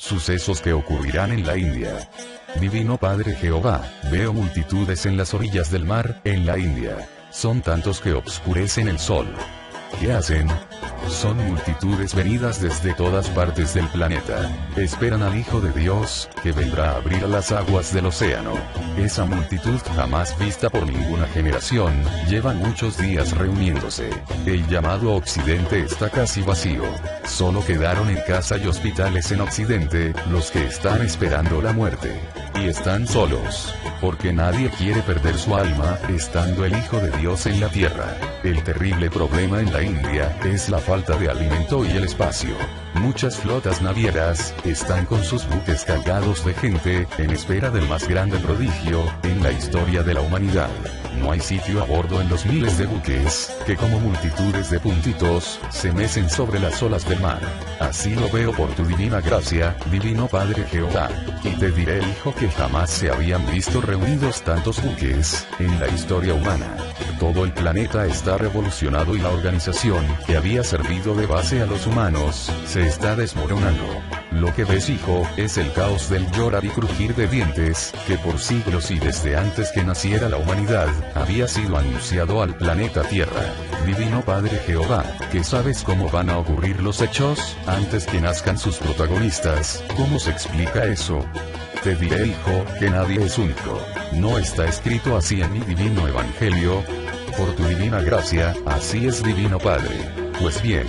Sucesos que ocurrirán en la India. Divino Padre Jehová, veo multitudes en las orillas del mar, en la India. Son tantos que obscurecen el sol. ¿Qué hacen? Son multitudes venidas desde todas partes del planeta. Esperan al Hijo de Dios, que vendrá a abrir las aguas del océano. Esa multitud jamás vista por ninguna generación, lleva muchos días reuniéndose. El llamado Occidente está casi vacío. Solo quedaron en casa y hospitales en Occidente, los que están esperando la muerte. Y están solos, porque nadie quiere perder su alma, estando el Hijo de Dios en la tierra. El terrible problema en la India es la falta de alimento y el espacio. Muchas flotas navieras están con sus buques cargados de gente, en espera del más grande prodigio en la historia de la humanidad. No hay sitio a bordo en los miles de buques, que como multitudes de puntitos, se mecen sobre las olas del mar. Así lo veo por tu divina gracia, Divino Padre Jehová. Y te diré, hijo, que jamás se habían visto reunidos tantos buques en la historia humana. Todo el planeta está revolucionado y la organización, que había servido de base a los humanos, se está desmoronando. Lo que ves, hijo, es el caos del llorar y crujir de dientes, que por siglos y desde antes que naciera la humanidad, había sido anunciado al planeta Tierra. Divino Padre Jehová, que sabes cómo van a ocurrir los hechos, antes que nazcan sus protagonistas. ¿Cómo se explica eso? Te diré, hijo, que nadie es único. No está escrito así en mi divino evangelio. Por tu divina gracia, así es, Divino Padre. Pues bien,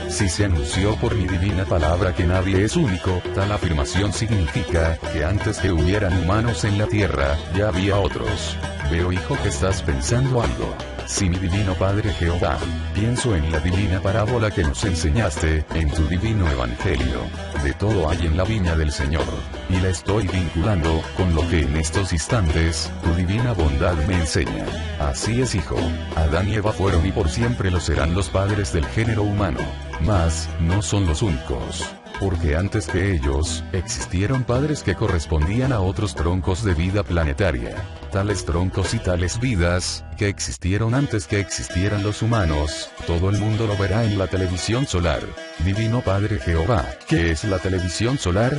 si se anunció por mi divina palabra que nadie es único, tal afirmación significa que antes que hubieran humanos en la tierra, ya había otros. Veo, hijo, que estás pensando algo. Si mi divino Padre Jehová, pienso en la divina parábola que nos enseñaste, en tu divino evangelio. De todo hay en la viña del Señor, y la estoy vinculando con lo que en estos instantes, tu divina bondad me enseña. Así es, hijo. Adán y Eva fueron y por siempre lo serán los padres del género humano. Mas, no son los únicos. Porque antes que ellos, existieron padres que correspondían a otros troncos de vida planetaria. Tales troncos y tales vidas, que existieron antes que existieran los humanos, todo el mundo lo verá en la televisión solar. Divino Padre Jehová, ¿qué es la televisión solar?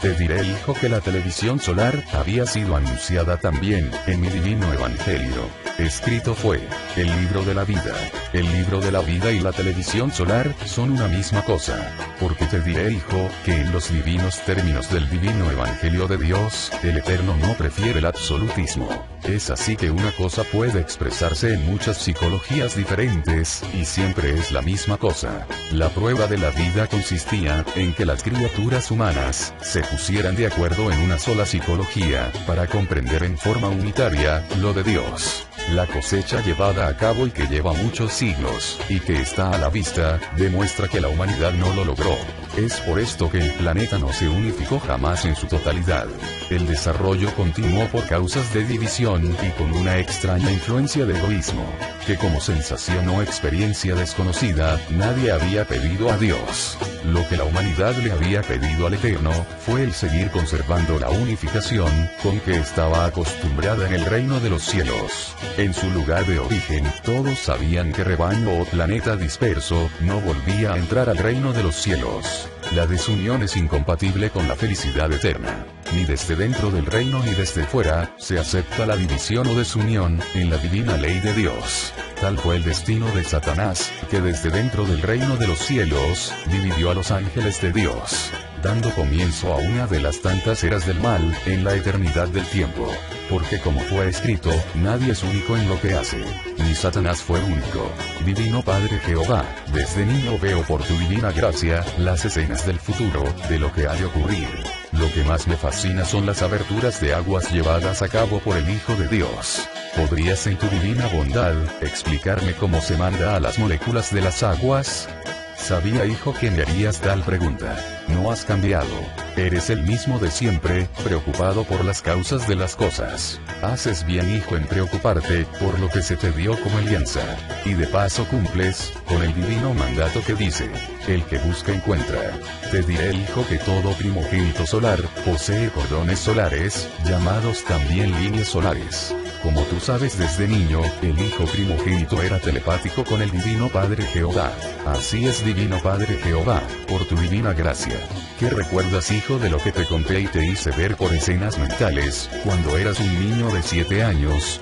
Te diré, hijo, que la televisión solar había sido anunciada también en mi divino evangelio. Escrito fue, el libro de la vida. El libro de la vida y la televisión solar son una misma cosa. Porque te diré, hijo, que en los divinos términos del divino evangelio de Dios, el Eterno no prefiere el absolutismo. Es así que una cosa puede expresarse en muchas psicologías diferentes, y siempre es la misma cosa. La prueba de la vida consistía en que las criaturas humanas se pusieran de acuerdo en una sola psicología, para comprender en forma unitaria lo de Dios. La cosecha llevada a cabo y que lleva muchos siglos, y que está a la vista, demuestra que la humanidad no lo logró. Es por esto que el planeta no se unificó jamás en su totalidad. El desarrollo continuó por causas de división y con una extraña influencia de egoísmo, que como sensación o experiencia desconocida, nadie había pedido a Dios. Lo que la humanidad le había pedido al Eterno, fue el seguir conservando la unificación, con que estaba acostumbrada en el reino de los cielos. En su lugar de origen, todos sabían que rebaño o planeta disperso, no volvía a entrar al reino de los cielos. La desunión es incompatible con la felicidad eterna. Ni desde dentro del reino ni desde fuera, se acepta la división o desunión, en la divina ley de Dios. Tal fue el destino de Satanás, que desde dentro del reino de los cielos, dividió a los ángeles de Dios, dando comienzo a una de las tantas eras del mal, en la eternidad del tiempo. Porque como fue escrito, nadie es único en lo que hace, ni Satanás fue único. Divino Padre Jehová, desde niño veo por tu divina gracia, las escenas del futuro, de lo que ha de ocurrir. Lo que más me fascina son las aberturas de aguas llevadas a cabo por el Hijo de Dios. ¿Podrías en tu divina bondad, explicarme cómo se manda a las moléculas de las aguas? Sabía, hijo, que me harías tal pregunta. No has cambiado. Eres el mismo de siempre, preocupado por las causas de las cosas. Haces bien, hijo, en preocuparte por lo que se te dio como alianza. Y de paso cumples con el divino mandato que dice, el que busca encuentra. Te diré, hijo, que todo primogénito solar posee cordones solares, llamados también líneas solares. Como tú sabes desde niño, el hijo primogénito era telepático con el Divino Padre Jehová. Así es, Divino Padre Jehová, por tu divina gracia. ¿Qué recuerdas, hijo, de lo que te conté y te hice ver por escenas mentales, cuando eras un niño de 7 años?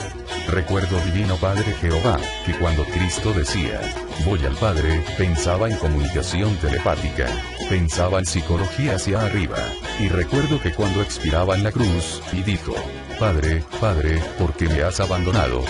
Recuerdo, Divino Padre Jehová, que cuando Cristo decía, voy al Padre, pensaba en comunicación telepática, pensaba en psicología hacia arriba, y recuerdo que cuando expiraba en la cruz, y dijo, Padre, Padre, ¿por qué me has abandonado?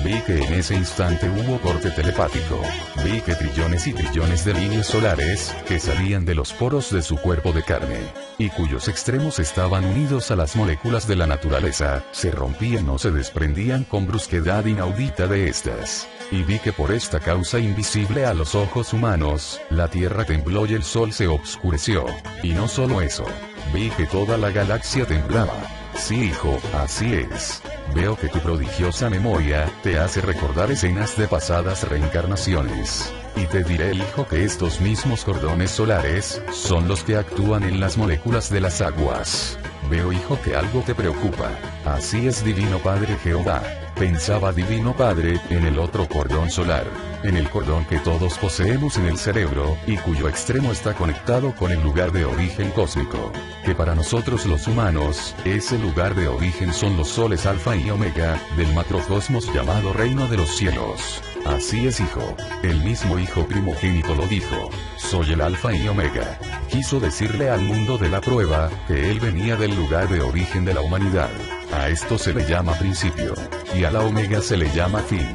Vi que en ese instante hubo corte telepático. Vi que trillones y trillones de líneas solares, que salían de los poros de su cuerpo de carne, y cuyos extremos estaban unidos a las moléculas de la naturaleza, se rompían o se desprendían con brusquedad inaudita de estas. Y vi que por esta causa invisible a los ojos humanos, la Tierra tembló y el Sol se obscureció. Y no solo eso. Vi que toda la galaxia temblaba. Sí, hijo, así es. Veo que tu prodigiosa memoria te hace recordar escenas de pasadas reencarnaciones. Y te diré, hijo, que estos mismos cordones solares son los que actúan en las moléculas de las aguas. Veo, hijo, que algo te preocupa. Así es, Divino Padre Jehová. Pensaba, Divino Padre, en el otro cordón solar, en el cordón que todos poseemos en el cerebro, y cuyo extremo está conectado con el lugar de origen cósmico, que para nosotros los humanos, ese lugar de origen son los soles Alfa y Omega, del macrocosmos llamado Reino de los Cielos. Así es, hijo. El mismo hijo primogénito lo dijo. Soy el Alfa y Omega. Quiso decirle al mundo de la prueba, que él venía del lugar de origen de la humanidad. A esto se le llama principio. Y a la Omega se le llama fin.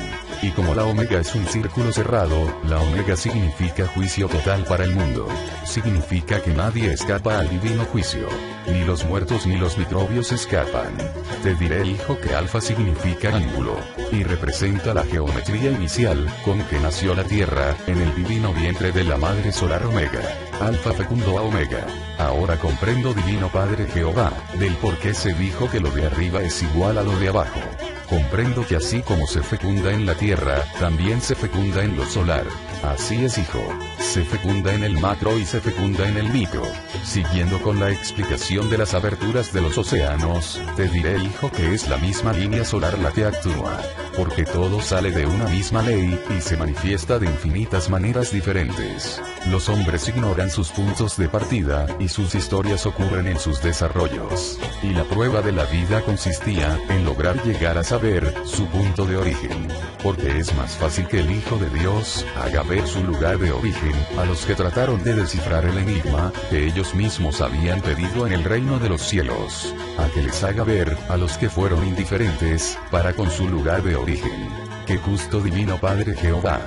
Y como la Omega es un círculo cerrado, la Omega significa juicio total para el mundo. Significa que nadie escapa al divino juicio. Ni los muertos ni los microbios escapan. Te diré, hijo, que Alfa significa ángulo, y representa la geometría inicial, con que nació la Tierra, en el divino vientre de la Madre Solar Omega. Alfa fecundó a Omega. Ahora comprendo, Divino Padre Jehová, del por qué se dijo que lo de arriba es igual a lo de abajo. Comprendo que así como se fecunda en la Tierra, también se fecunda en lo solar. Así es, hijo. Se fecunda en el macro y se fecunda en el micro. Siguiendo con la explicación de las aberturas de los océanos, te diré, hijo, que es la misma línea solar la que actúa. Porque todo sale de una misma ley, y se manifiesta de infinitas maneras diferentes. Los hombres ignoran sus puntos de partida, y sus historias ocurren en sus desarrollos. Y la prueba de la vida consistía en lograr llegar a saber su punto de origen. Porque es más fácil que el Hijo de Dios haga ver su lugar de origen a los que trataron de descifrar el enigma que ellos mismos habían pedido en el reino de los cielos, a que les haga ver a los que fueron indiferentes para con su lugar de origen. ¡Qué justo, Divino Padre Jehová!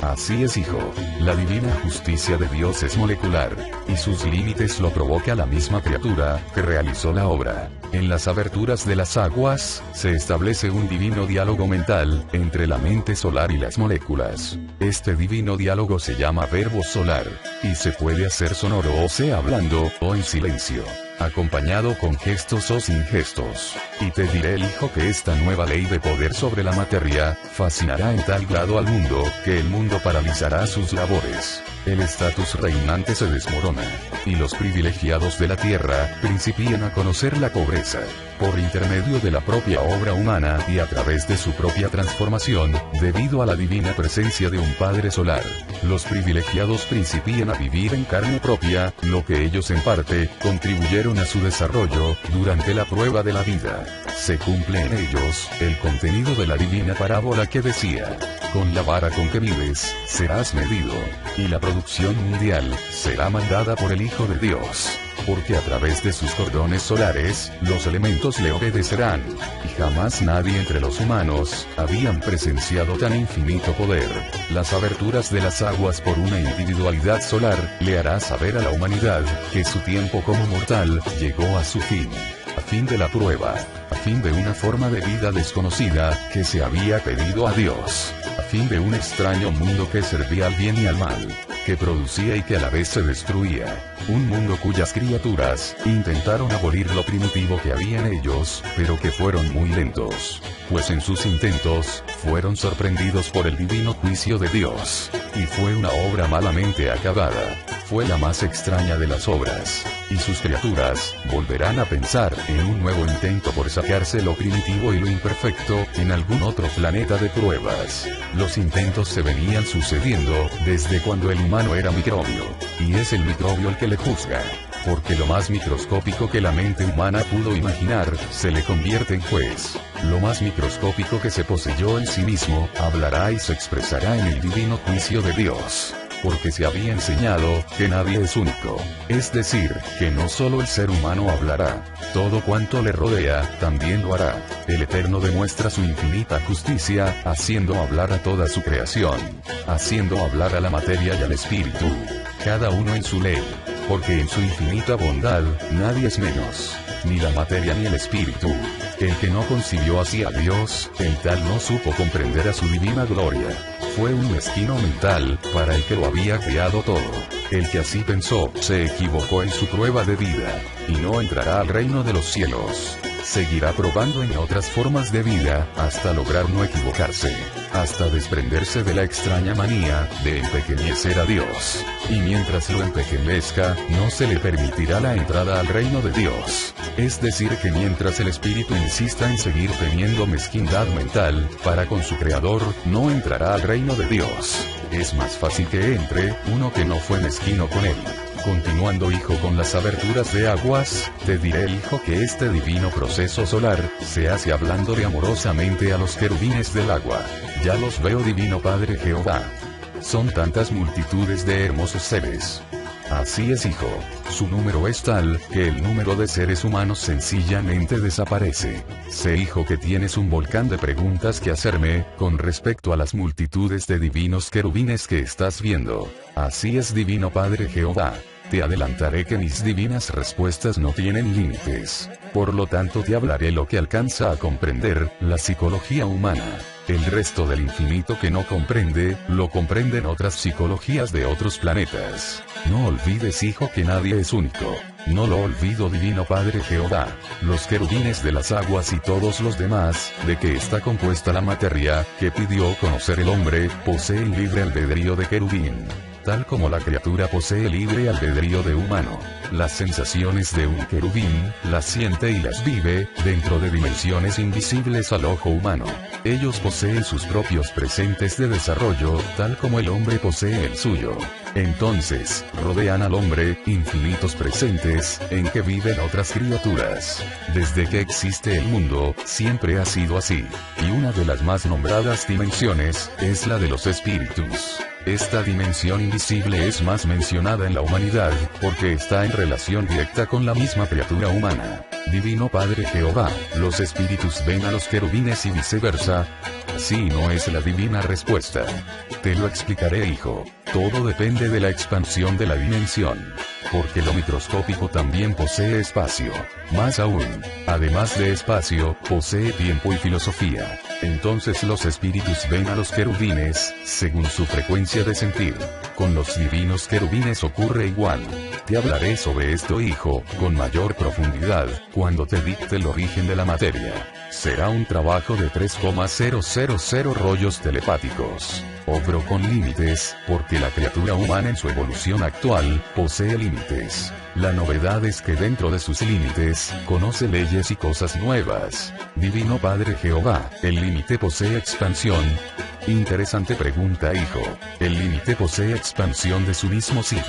Así es, hijo. La divina justicia de Dios es molecular, y sus límites lo provoca la misma criatura que realizó la obra. En las aberturas de las aguas, se establece un divino diálogo mental entre la mente solar y las moléculas. Este divino diálogo se llama verbo solar, y se puede hacer sonoro, o sea hablando, o en silencio, acompañado con gestos o sin gestos. Y te diré, hijo, que esta nueva ley de poder sobre la materia fascinará en tal grado al mundo, que el mundo paralizará sus labores. El estatus reinante se desmorona, y los privilegiados de la tierra principian a conocer la pobreza. Por intermedio de la propia obra humana y a través de su propia transformación, debido a la divina presencia de un Padre Solar, los privilegiados principian a vivir en carne propia lo que ellos en parte contribuyeron a su desarrollo durante la prueba de la vida. Se cumple en ellos el contenido de la divina parábola que decía: con la vara con que vives, serás medido, y la producción mundial será mandada por el Hijo de Dios. Porque a través de sus cordones solares, los elementos le obedecerán, y jamás nadie entre los humanos habían presenciado tan infinito poder. Las aberturas de las aguas por una individualidad solar le hará saber a la humanidad que su tiempo como mortal llegó a su fin. A fin de la prueba, a fin de una forma de vida desconocida que se había pedido a Dios, a fin de un extraño mundo que servía al bien y al mal, que producía y que a la vez se destruía. Un mundo cuyas criaturas intentaron abolir lo primitivo que había en ellos, pero que fueron muy lentos, pues en sus intentos fueron sorprendidos por el divino juicio de Dios, y fue una obra malamente acabada. Fue la más extraña de las obras, y y sus criaturas, volverán a pensar en un nuevo intento por sacarse lo primitivo y lo imperfecto, en algún otro planeta de pruebas. Los intentos se venían sucediendo, desde cuando el humano era microbio. Y es el microbio el que le juzga. Porque lo más microscópico que la mente humana pudo imaginar, se le convierte en juez. Lo más microscópico que se poseyó en sí mismo, hablará y se expresará en el divino juicio de Dios. Porque se había enseñado, que nadie es único. Es decir, que no solo el ser humano hablará, todo cuanto le rodea, también lo hará. El Eterno demuestra su infinita justicia, haciendo hablar a toda su creación. Haciendo hablar a la materia y al espíritu. Cada uno en su ley. Porque en su infinita bondad, nadie es menos. Ni la materia ni el espíritu. El que no concibió así a Dios, el tal no supo comprender a su divina gloria. Fue un mezquino mental, para el que lo había creado todo. El que así pensó, se equivocó en su prueba de vida, y no entrará al reino de los cielos. Seguirá probando en otras formas de vida, hasta lograr no equivocarse. Hasta desprenderse de la extraña manía, de empequeñecer a Dios. Y mientras lo empequeñezca, no se le permitirá la entrada al reino de Dios. Es decir que mientras el espíritu insista en seguir teniendo mezquindad mental, para con su creador, no entrará al reino de Dios. Es más fácil que entre, uno que no fue mezquino con él. Continuando hijo con las aberturas de aguas, te diré hijo que este divino proceso solar, se hace hablándole amorosamente a los querubines del agua. Ya los veo divino Padre Jehová. Son tantas multitudes de hermosos seres. Así es hijo, su número es tal, que el número de seres humanos sencillamente desaparece. Sé hijo que tienes un volcán de preguntas que hacerme, con respecto a las multitudes de divinos querubines que estás viendo. Así es divino Padre Jehová. Te adelantaré que mis divinas respuestas no tienen límites. Por lo tanto te hablaré lo que alcanza a comprender, la psicología humana. El resto del infinito que no comprende, lo comprenden otras psicologías de otros planetas. No olvides hijo que nadie es único. No lo olvido divino Padre Jehová. Los querubines de las aguas y todos los demás, de que está compuesta la materia, que pidió conocer el hombre, poseen libre albedrío de querubín. Tal como la criatura posee libre albedrío de humano. Las sensaciones de un querubín, las siente y las vive, dentro de dimensiones invisibles al ojo humano. Ellos poseen sus propios presentes de desarrollo, tal como el hombre posee el suyo. Entonces, rodean al hombre, infinitos presentes, en que viven otras criaturas. Desde que existe el mundo, siempre ha sido así. Y una de las más nombradas dimensiones, es la de los espíritus. Esta dimensión invisible es más mencionada en la humanidad, porque está en relación directa con la misma criatura humana. Divino Padre Jehová, los espíritus ven a los querubines y viceversa. Así no es la divina respuesta. Te lo explicaré hijo. Todo depende de la expansión de la dimensión. Porque lo microscópico también posee espacio. Más aún, además de espacio, posee tiempo y filosofía. Entonces los espíritus ven a los querubines, según su frecuencia de sentir. Con los divinos querubines ocurre igual. Te hablaré sobre esto hijo, con mayor profundidad, cuando te dicte el origen de la materia. Será un trabajo de 3,000 rollos telepáticos. Obro con límites, porque la criatura humana en su evolución actual, posee límites. La novedad es que dentro de sus límites, conoce leyes y cosas nuevas. Divino Padre Jehová, ¿el límite posee expansión? Interesante pregunta hijo. El límite posee expansión de su mismo signo.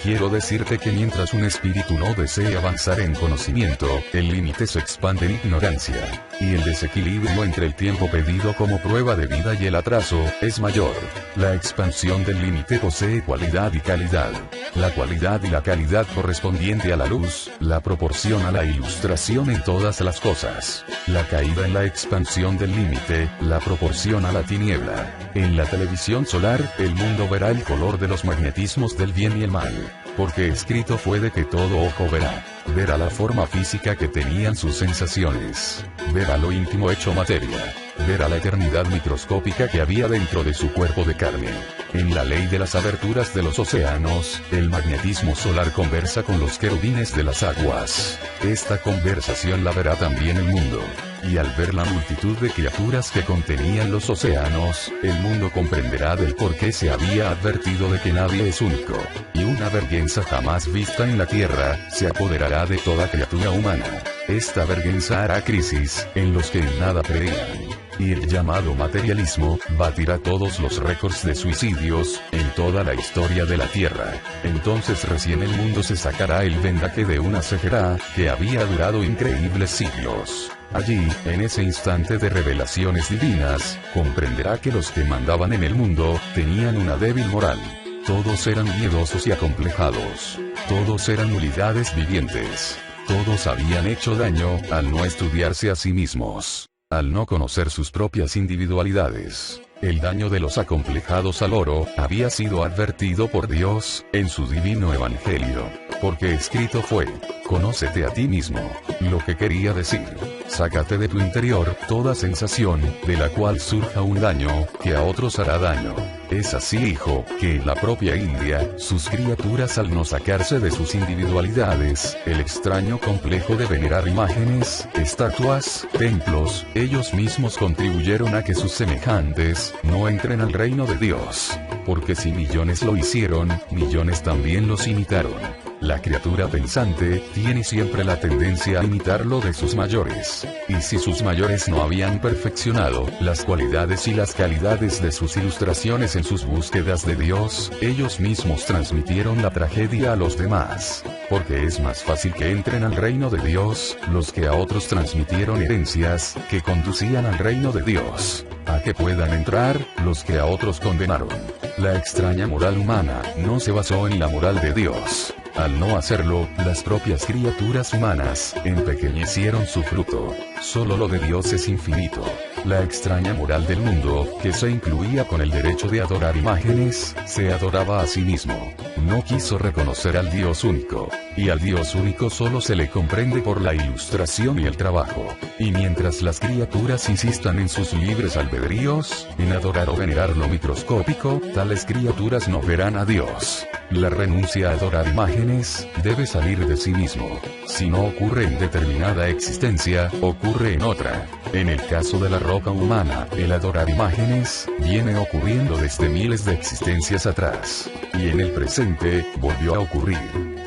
Quiero decirte que mientras un espíritu no desee avanzar en conocimiento, el límite se expande en ignorancia. Y el desequilibrio entre el tiempo pedido como prueba de vida y el atraso, es mayor. La expansión del límite posee cualidad y calidad. La cualidad y la calidad correspondiente a la luz, la proporciona la ilustración en todas las cosas. La caída en la expansión del límite, la proporciona la tiniebla. En la televisión solar, el mundo verá el color de los magnetismos del bien y el mal. Porque escrito fue de que todo ojo verá. Verá la forma física que tenían sus sensaciones. Verá lo íntimo hecho materia. Verá la eternidad microscópica que había dentro de su cuerpo de carne. En la ley de las aberturas de los océanos, el magnetismo solar conversa con los querubines de las aguas. Esta conversación la verá también el mundo. y al ver la multitud de criaturas que contenían los océanos, el mundo comprenderá del por qué se había advertido de que nadie es único, y una vergüenza jamás vista en la tierra, se apoderará de toda criatura humana. Esta vergüenza hará crisis, en los que en nada creían. Y el llamado materialismo, batirá todos los récords de suicidios, en toda la historia de la Tierra. Entonces recién el mundo se sacará el vendaje de una ceguera, que había durado increíbles siglos. Allí, en ese instante de revelaciones divinas, comprenderá que los que mandaban en el mundo, tenían una débil moral. Todos eran miedosos y acomplejados. Todos eran nulidades vivientes. Todos habían hecho daño, al no estudiarse a sí mismos. Al no conocer sus propias individualidades. El daño de los acomplejados al oro, había sido advertido por Dios, en su divino evangelio. Porque escrito fue, conócete a ti mismo. Lo que quería decir, sácate de tu interior, toda sensación, de la cual surja un daño, que a otros hará daño. Es así, hijo, que en la propia India, sus criaturas al no sacarse de sus individualidades, el extraño complejo de venerar imágenes, estatuas, templos, ellos mismos contribuyeron a que sus semejantes, no entren al reino de Dios. Porque si millones lo hicieron, millones también los imitaron. La criatura pensante, tiene siempre la tendencia a imitar lo de sus mayores. Y si sus mayores no habían perfeccionado las cualidades y las calidades de sus ilustraciones en sus búsquedas de Dios, ellos mismos transmitieron la tragedia a los demás. Porque es más fácil que entren al reino de Dios, los que a otros transmitieron herencias, que conducían al reino de Dios, a que puedan entrar, los que a otros condenaron. La extraña moral humana, no se basó en la moral de Dios. Al no hacerlo, las propias criaturas humanas, empequeñecieron su fruto. Solo lo de Dios es infinito. La extraña moral del mundo, que se incluía con el derecho de adorar imágenes, se adoraba a sí mismo. No quiso reconocer al Dios único. Y al Dios único solo se le comprende por la ilustración y el trabajo. Y mientras las criaturas insistan en sus libres albedríos, en adorar o venerar lo microscópico, tales criaturas no verán a Dios. La renuncia a adorar imágenes, debe salir de sí mismo. Si no ocurre en determinada existencia, ocurre en otra. En el caso de la roca humana, el adorar imágenes, viene ocurriendo desde miles de existencias atrás. Y en el presente, volvió a ocurrir.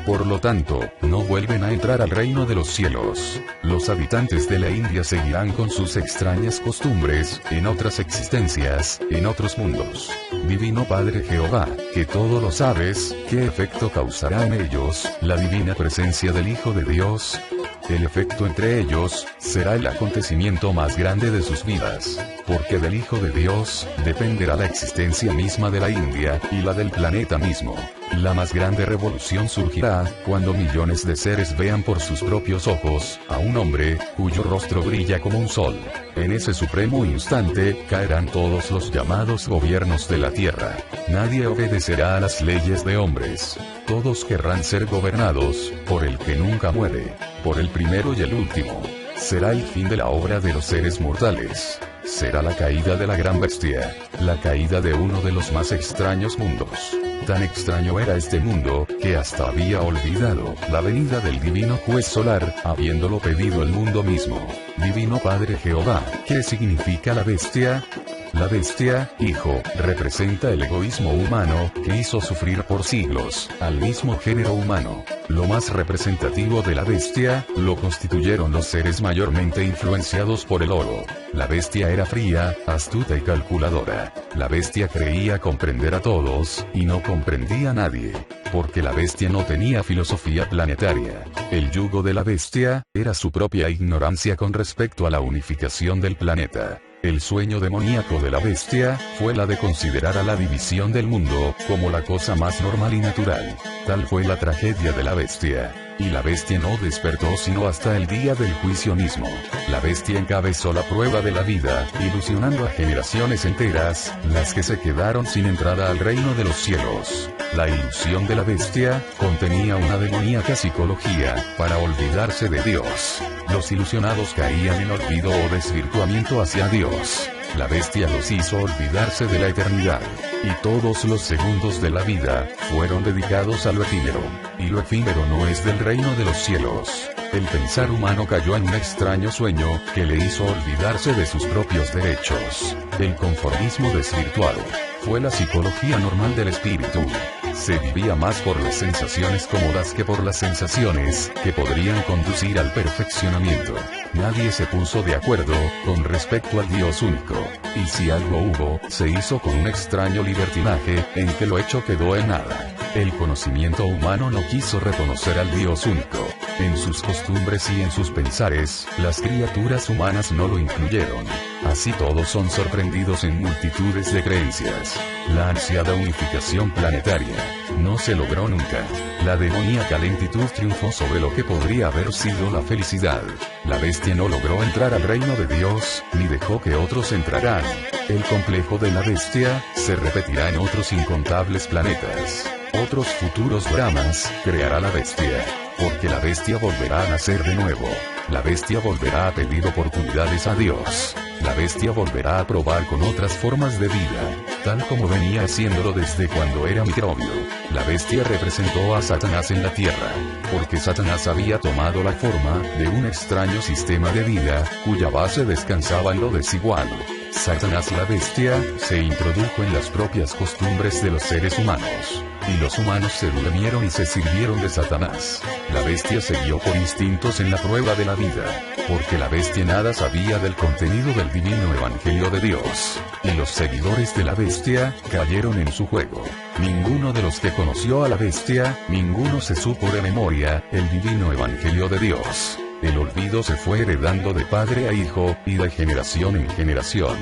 Por lo tanto, no vuelven a entrar al reino de los cielos. Los habitantes de la India seguirán con sus extrañas costumbres, en otras existencias, en otros mundos. Divino Padre Jehová, que todo lo sabes, ¿qué efecto causará en ellos la divina presencia del Hijo de Dios? El efecto entre ellos, será el acontecimiento más grande de sus vidas, porque del Hijo de Dios, dependerá la existencia misma de la India, y la del planeta mismo. La más grande revolución surgirá, cuando millones de seres vean por sus propios ojos, a un hombre, cuyo rostro brilla como un sol. En ese supremo instante, caerán todos los llamados gobiernos de la tierra. Nadie obedecerá a las leyes de hombres. Todos querrán ser gobernados, por el que nunca muere, por el primero y el último. Será el fin de la obra de los seres mortales. Será la caída de la gran bestia, la caída de uno de los más extraños mundos. Tan extraño era este mundo, que hasta había olvidado la venida del divino juez solar, habiéndolo pedido el mundo mismo. Divino Padre Jehová, ¿qué significa la bestia? La bestia, hijo, representa el egoísmo humano, que hizo sufrir por siglos al mismo género humano. Lo más representativo de la bestia, lo constituyeron los seres mayormente influenciados por el oro. La bestia era fría, astuta y calculadora. La bestia creía comprender a todos, y no comprendía a nadie. Porque la bestia no tenía filosofía planetaria. El yugo de la bestia, era su propia ignorancia con respecto a la unificación del planeta. El sueño demoníaco de la bestia, fue la de considerar a la división del mundo, como la cosa más normal y natural. Tal fue la tragedia de la bestia. Y la bestia no despertó sino hasta el día del juicio mismo. La bestia encabezó la prueba de la vida, ilusionando a generaciones enteras, las que se quedaron sin entrada al reino de los cielos. La ilusión de la bestia, contenía una demoníaca psicología, para olvidarse de Dios. Los ilusionados caían en olvido o desvirtuamiento hacia Dios. La bestia los hizo olvidarse de la eternidad. Y todos los segundos de la vida, fueron dedicados a lo efímero. Y lo efímero no es del reino de los cielos. El pensar humano cayó en un extraño sueño, que le hizo olvidarse de sus propios derechos. El conformismo desvirtuado. Fue la psicología normal del espíritu. Se vivía más por las sensaciones cómodas que por las sensaciones, que podrían conducir al perfeccionamiento. Nadie se puso de acuerdo, con respecto al Dios único. Y si algo hubo, se hizo con un extraño libertinaje, en que lo hecho quedó en nada. El conocimiento humano no quiso reconocer al Dios único. En sus costumbres y en sus pensares, las criaturas humanas no lo incluyeron. Así todos son sorprendidos en multitudes de creencias. La ansiada unificación planetaria no se logró nunca. La demoníaca lentitud triunfó sobre lo que podría haber sido la felicidad. La bestia no logró entrar al reino de Dios, ni dejó que otros entraran. El complejo de la bestia se repetirá en otros incontables planetas. Otros futuros Brahmas creará la bestia. Porque la bestia volverá a nacer de nuevo. La bestia volverá a pedir oportunidades a Dios. La bestia volverá a probar con otras formas de vida, tal como venía haciéndolo desde cuando era microbio. La bestia representó a Satanás en la tierra, porque Satanás había tomado la forma de un extraño sistema de vida, cuya base descansaba en lo desigual. Satanás la bestia, se introdujo en las propias costumbres de los seres humanos. Y los humanos se durmieron y se sirvieron de Satanás. La bestia se guió por instintos en la prueba de la vida, porque la bestia nada sabía del contenido del divino evangelio de Dios. Y los seguidores de la bestia cayeron en su juego. Ninguno de los que conoció a la bestia, ninguno se supo de memoria el divino evangelio de Dios. El olvido se fue heredando de padre a hijo, y de generación en generación.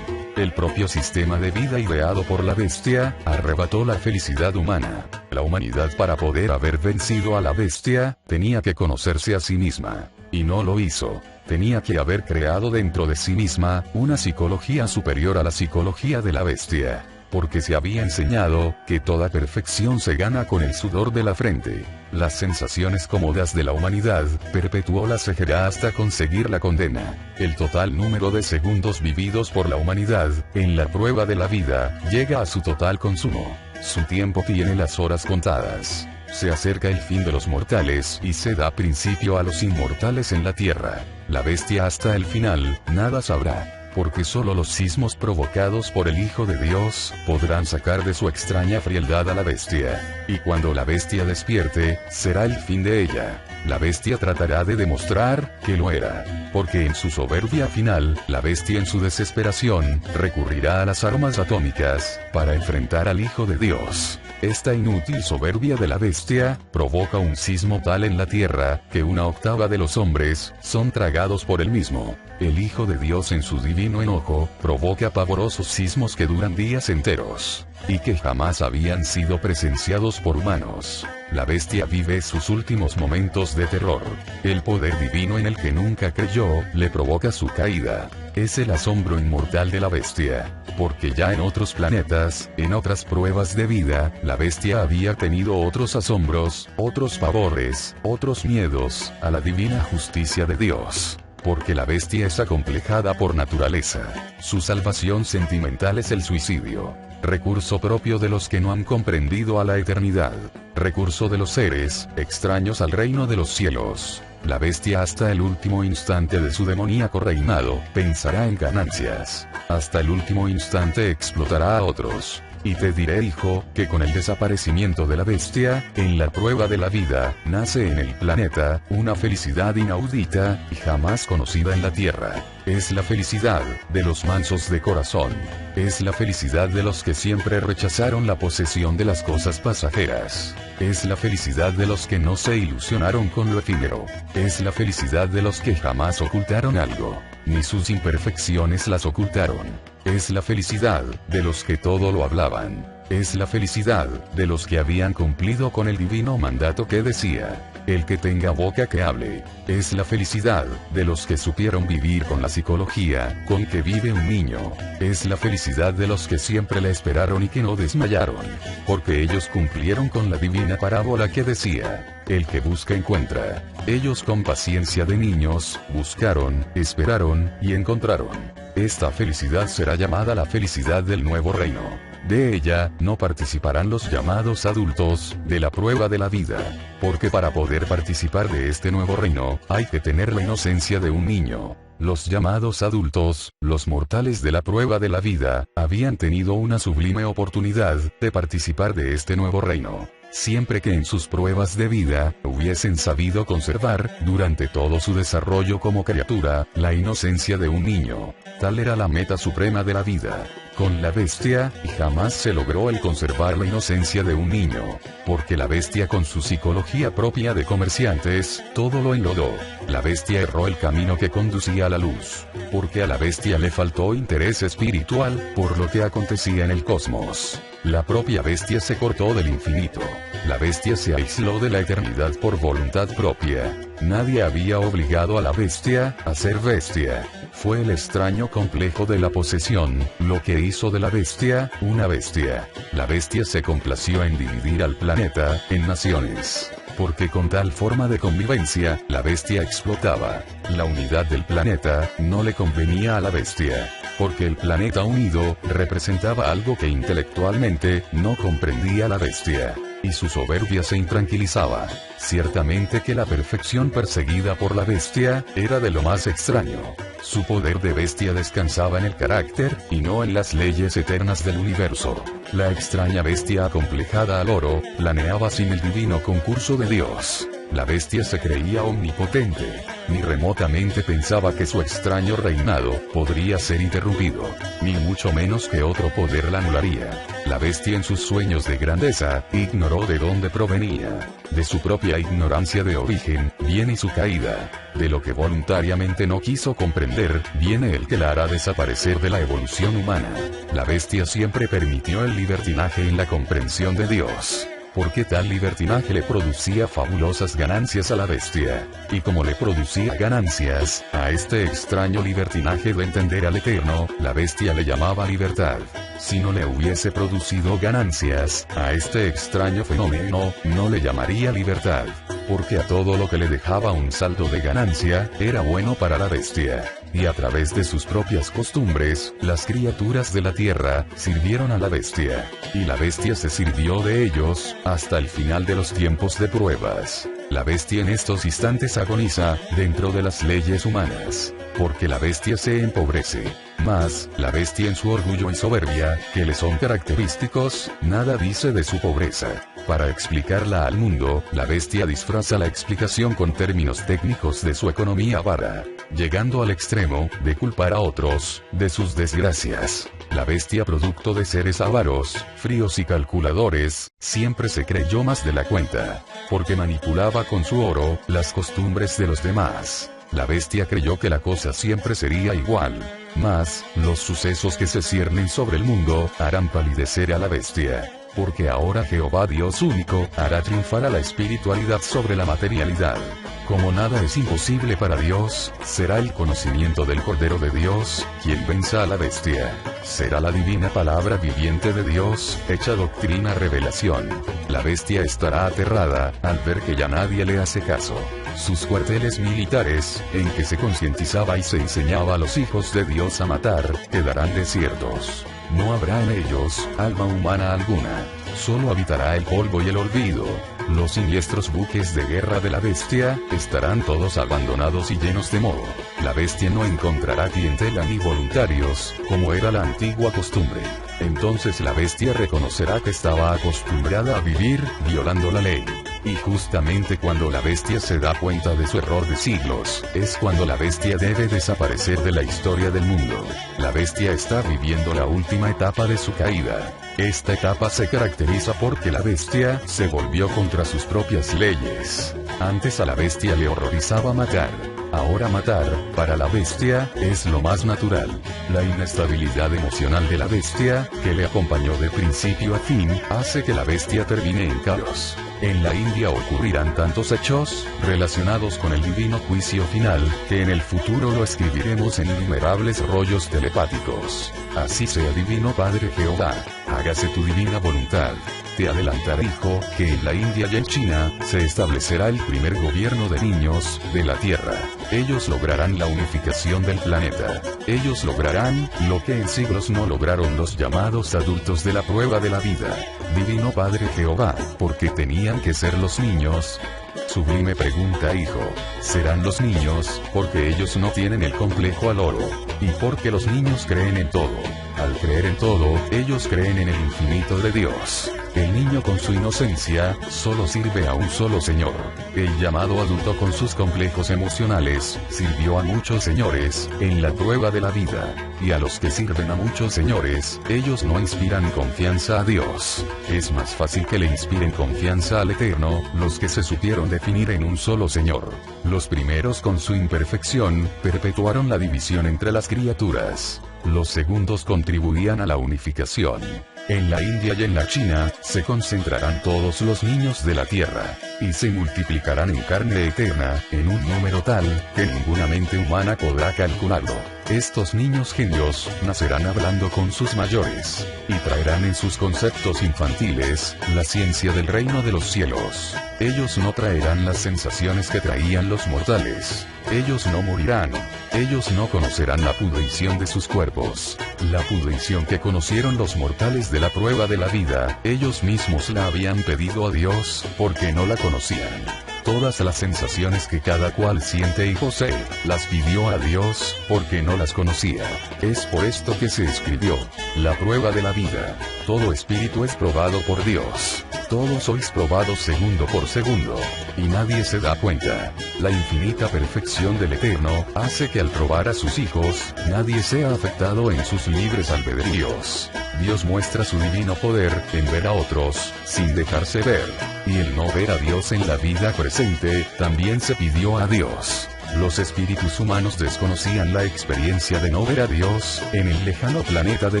El propio sistema de vida ideado por la bestia, arrebató la felicidad humana. La humanidad, para poder haber vencido a la bestia, tenía que conocerse a sí misma. Y no lo hizo. Tenía que haber creado dentro de sí misma, una psicología superior a la psicología de la bestia. Porque se había enseñado, que toda perfección se gana con el sudor de la frente. Las sensaciones cómodas de la humanidad, perpetuó la ceguera hasta conseguir la condena. El total número de segundos vividos por la humanidad, en la prueba de la vida, llega a su total consumo. Su tiempo tiene las horas contadas. Se acerca el fin de los mortales, y se da principio a los inmortales en la tierra. La bestia hasta el final, nada sabrá. Porque solo los sismos provocados por el Hijo de Dios, podrán sacar de su extraña frialdad a la bestia. Y cuando la bestia despierte, será el fin de ella. La bestia tratará de demostrar que lo era. Porque en su soberbia final, la bestia en su desesperación, recurrirá a las armas atómicas, para enfrentar al Hijo de Dios. Esta inútil soberbia de la bestia, provoca un sismo tal en la tierra, que 1/8 de los hombres, son tragados por él mismo. El Hijo de Dios en su divino enojo, provoca pavorosos sismos que duran días enteros, y que jamás habían sido presenciados por humanos. La bestia vive sus últimos momentos de terror. El poder divino en el que nunca creyó, le provoca su caída. Es el asombro inmortal de la bestia. Porque ya en otros planetas, en otras pruebas de vida, la bestia había tenido otros asombros, otros pavores, otros miedos, a la divina justicia de Dios. Porque la bestia es acomplejada por naturaleza. Su salvación sentimental es el suicidio. Recurso propio de los que no han comprendido a la eternidad. Recurso de los seres, extraños al reino de los cielos. La bestia hasta el último instante de su demoníaco reinado, pensará en ganancias. Hasta el último instante explotará a otros. Y te diré, hijo, que con el desaparecimiento de la bestia, en la prueba de la vida, nace en el planeta, una felicidad inaudita, y jamás conocida en la tierra. Es la felicidad, de los mansos de corazón. Es la felicidad de los que siempre rechazaron la posesión de las cosas pasajeras. Es la felicidad de los que no se ilusionaron con lo efímero. Es la felicidad de los que jamás ocultaron algo, ni sus imperfecciones las ocultaron. Es la felicidad, de los que todo lo hablaban. Es la felicidad, de los que habían cumplido con el divino mandato que decía: el que tenga boca que hable. Es la felicidad, de los que supieron vivir con la psicología, con que vive un niño. Es la felicidad de los que siempre le esperaron y que no desmayaron. Porque ellos cumplieron con la divina parábola que decía: el que busca encuentra. Ellos con paciencia de niños, buscaron, esperaron, y encontraron. Esta felicidad será llamada la felicidad del nuevo reino. De ella, no participarán los llamados adultos, de la prueba de la vida. Porque para poder participar de este nuevo reino, hay que tener la inocencia de un niño. Los llamados adultos, los mortales de la prueba de la vida, habían tenido una sublime oportunidad, de participar de este nuevo reino. Siempre que en sus pruebas de vida, hubiesen sabido conservar, durante todo su desarrollo como criatura, la inocencia de un niño. Tal era la meta suprema de la vida. Con la bestia, jamás se logró el conservar la inocencia de un niño. Porque la bestia con su psicología propia de comerciantes, todo lo enlodó. La bestia erró el camino que conducía a la luz. Porque a la bestia le faltó interés espiritual, por lo que acontecía en el cosmos. La propia bestia se cortó del infinito. La bestia se aisló de la eternidad por voluntad propia. Nadie había obligado a la bestia a ser bestia. Fue el extraño complejo de la posesión, lo que hizo de la bestia, una bestia. La bestia se complació en dividir al planeta, en naciones. Porque con tal forma de convivencia, la bestia explotaba. La unidad del planeta, no le convenía a la bestia. Porque el planeta unido, representaba algo que intelectualmente, no comprendía la bestia. Y su soberbia se intranquilizaba. Ciertamente que la perfección perseguida por la bestia, era de lo más extraño. Su poder de bestia descansaba en el carácter, y no en las leyes eternas del universo. La extraña bestia acomplejada al oro, planeaba sin el divino concurso de Dios. La bestia se creía omnipotente. Ni remotamente pensaba que su extraño reinado, podría ser interrumpido. Ni mucho menos que otro poder la anularía. La bestia en sus sueños de grandeza, ignoró de dónde provenía. De su propia ignorancia de origen, viene su caída. De lo que voluntariamente no quiso comprender, viene el que la hará desaparecer de la evolución humana. La bestia siempre permitió el libertinaje en la comprensión de Dios. Porque tal libertinaje le producía fabulosas ganancias a la bestia. Y como le producía ganancias, a este extraño libertinaje de entender al Eterno, la bestia le llamaba libertad. Si no le hubiese producido ganancias, a este extraño fenómeno, no le llamaría libertad. Porque a todo lo que le dejaba un saldo de ganancia, era bueno para la bestia. Y a través de sus propias costumbres, las criaturas de la tierra, sirvieron a la bestia. Y la bestia se sirvió de ellos, hasta el final de los tiempos de pruebas. La bestia en estos instantes agoniza, dentro de las leyes humanas. Porque la bestia se empobrece. Mas, la bestia en su orgullo y soberbia, que le son característicos, nada dice de su pobreza. Para explicarla al mundo, la bestia disfraza la explicación con términos técnicos de su economía avara, llegando al extremo, de culpar a otros, de sus desgracias. La bestia, producto de seres avaros, fríos y calculadores, siempre se creyó más de la cuenta. Porque manipulaba con su oro, las costumbres de los demás. La bestia creyó que la cosa siempre sería igual. Mas, los sucesos que se ciernen sobre el mundo, harán palidecer a la bestia. Porque ahora Jehová Dios único, hará triunfar a la espiritualidad sobre la materialidad. Como nada es imposible para Dios, será el conocimiento del Cordero de Dios, quien venza a la bestia. Será la divina palabra viviente de Dios, hecha doctrina revelación. La bestia estará aterrada, al ver que ya nadie le hace caso. Sus cuarteles militares, en que se concientizaba y se enseñaba a los hijos de Dios a matar, quedarán desiertos. No habrá en ellos, alma humana alguna. Solo habitará el polvo y el olvido. Los siniestros buques de guerra de la bestia, estarán todos abandonados y llenos de moho. La bestia no encontrará clientela ni voluntarios, como era la antigua costumbre. Entonces la bestia reconocerá que estaba acostumbrada a vivir, violando la ley. Y justamente cuando la bestia se da cuenta de su error de siglos, es cuando la bestia debe desaparecer de la historia del mundo. La bestia está viviendo la última etapa de su caída. Esta etapa se caracteriza porque la bestia se volvió contra sus propias leyes. Antes a la bestia le horrorizaba matar. Ahora matar, para la bestia, es lo más natural. La inestabilidad emocional de la bestia, que le acompañó de principio a fin, hace que la bestia termine en caos. En la India ocurrirán tantos hechos, relacionados con el divino juicio final, que en el futuro lo escribiremos en innumerables rollos telepáticos. Así sea, Divino Padre Jehová. hágase tu divina voluntad. Te adelantaré, hijo, que en la India y en China, se establecerá el primer gobierno de niños, de la Tierra. Ellos lograrán la unificación del planeta. Ellos lograrán, lo que en siglos no lograron los llamados adultos de la prueba de la vida. Divino Padre Jehová, ¿por qué tenían que ser los niños? Sublime pregunta, hijo. Serán los niños, porque ellos no tienen el complejo al oro. Y porque los niños creen en todo. Al creer en todo, ellos creen en el infinito de Dios. El niño con su inocencia, solo sirve a un solo señor. El llamado adulto con sus complejos emocionales, sirvió a muchos señores, en la prueba de la vida. Y a los que sirven a muchos señores, ellos no inspiran confianza a Dios. Es más fácil que le inspiren confianza al Eterno, los que se supieron definir en un solo Señor. Los primeros con su imperfección, perpetuaron la división entre las criaturas. Los segundos contribuían a la unificación. En la India y en la China, se concentrarán todos los niños de la tierra, y se multiplicarán en carne eterna, en un número tal, que ninguna mente humana podrá calcularlo. Estos niños genios, nacerán hablando con sus mayores, y traerán en sus conceptos infantiles, la ciencia del reino de los cielos. Ellos no traerán las sensaciones que traían los mortales. Ellos no morirán. Ellos no conocerán la pudrición de sus cuerpos. La pudrición que conocieron los mortales de la prueba de la vida, ellos mismos la habían pedido a Dios, porque no la conocían. Todas las sensaciones que cada cual siente y posee, las pidió a Dios, porque no las conocía. Es por esto que se escribió, la prueba de la vida. Todo espíritu es probado por Dios. Todos sois probados segundo por segundo, y nadie se da cuenta. La infinita perfección del Eterno, hace que al probar a sus hijos, nadie sea afectado en sus libres albedríos. Dios muestra su divino poder, en ver a otros, sin dejarse ver. Y el no ver a Dios en la vida presente, también se pidió a Dios. Los espíritus humanos desconocían la experiencia de no ver a Dios, en el lejano planeta de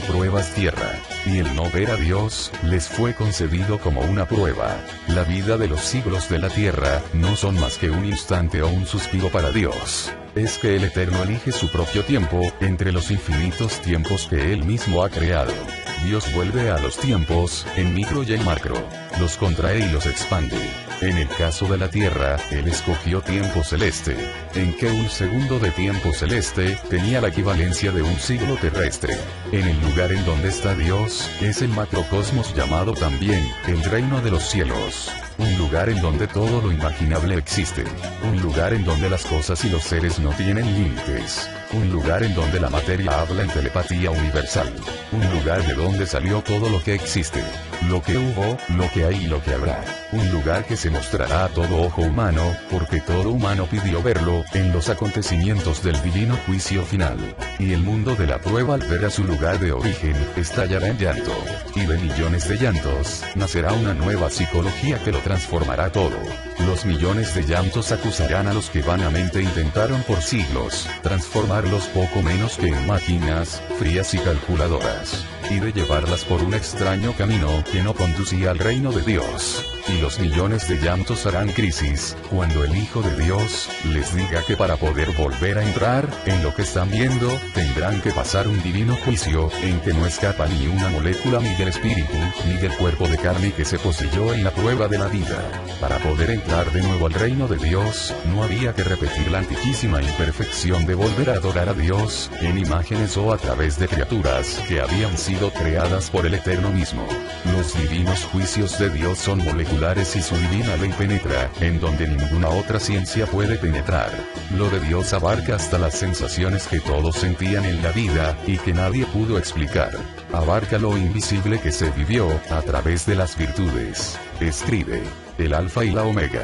pruebas Tierra. Y el no ver a Dios, les fue concedido como una prueba. La vida de los siglos de la Tierra, no son más que un instante o un suspiro para Dios. Es que el Eterno elige su propio tiempo, entre los infinitos tiempos que Él mismo ha creado. Dios vuelve a los tiempos, en micro y en macro. Los contrae y los expande. En el caso de la Tierra, Él escogió tiempo celeste, en que un segundo de tiempo celeste, tenía la equivalencia de un siglo terrestre. En el lugar en donde está Dios, es el macrocosmos llamado también, el reino de los cielos. Un lugar en donde todo lo imaginable existe. Un lugar en donde las cosas y los seres no tienen límites. Un lugar en donde la materia habla en telepatía universal. Un lugar de donde salió todo lo que existe. Lo que hubo, lo que hay y lo que habrá. Un lugar que se mostrará a todo ojo humano, porque todo humano pidió verlo, en los acontecimientos del divino juicio final. Y el mundo de la prueba al ver a su lugar de origen, estallará en llanto. Y de millones de llantos, nacerá una nueva psicología que lo transformará todo. Los millones de llantos acusarán a los que vanamente intentaron por siglos, transformarlos poco menos que en máquinas, frías y calculadoras. Y de llevarlas por un extraño camino que no conducía al reino de Dios. Y los millones de llantos harán crisis, cuando el Hijo de Dios, les diga que para poder volver a entrar, en lo que están viendo, tendrán que pasar un divino juicio, en que no escapa ni una molécula ni del espíritu, ni del cuerpo de carne que se poseyó en la prueba de la vida. Para poder entrar de nuevo al reino de Dios, no había que repetir la antiquísima imperfección de volver a adorar a Dios, en imágenes o a través de criaturas que habían sido creadas por el Eterno mismo. Los divinos juicios de Dios son moleculares y su divina ley penetra, en donde ninguna otra ciencia puede penetrar. Lo de Dios abarca hasta las sensaciones que todos sentían en la vida, y que nadie pudo explicar. Abarca lo invisible que se vivió, a través de las virtudes. Escribe, el Alfa y la Omega.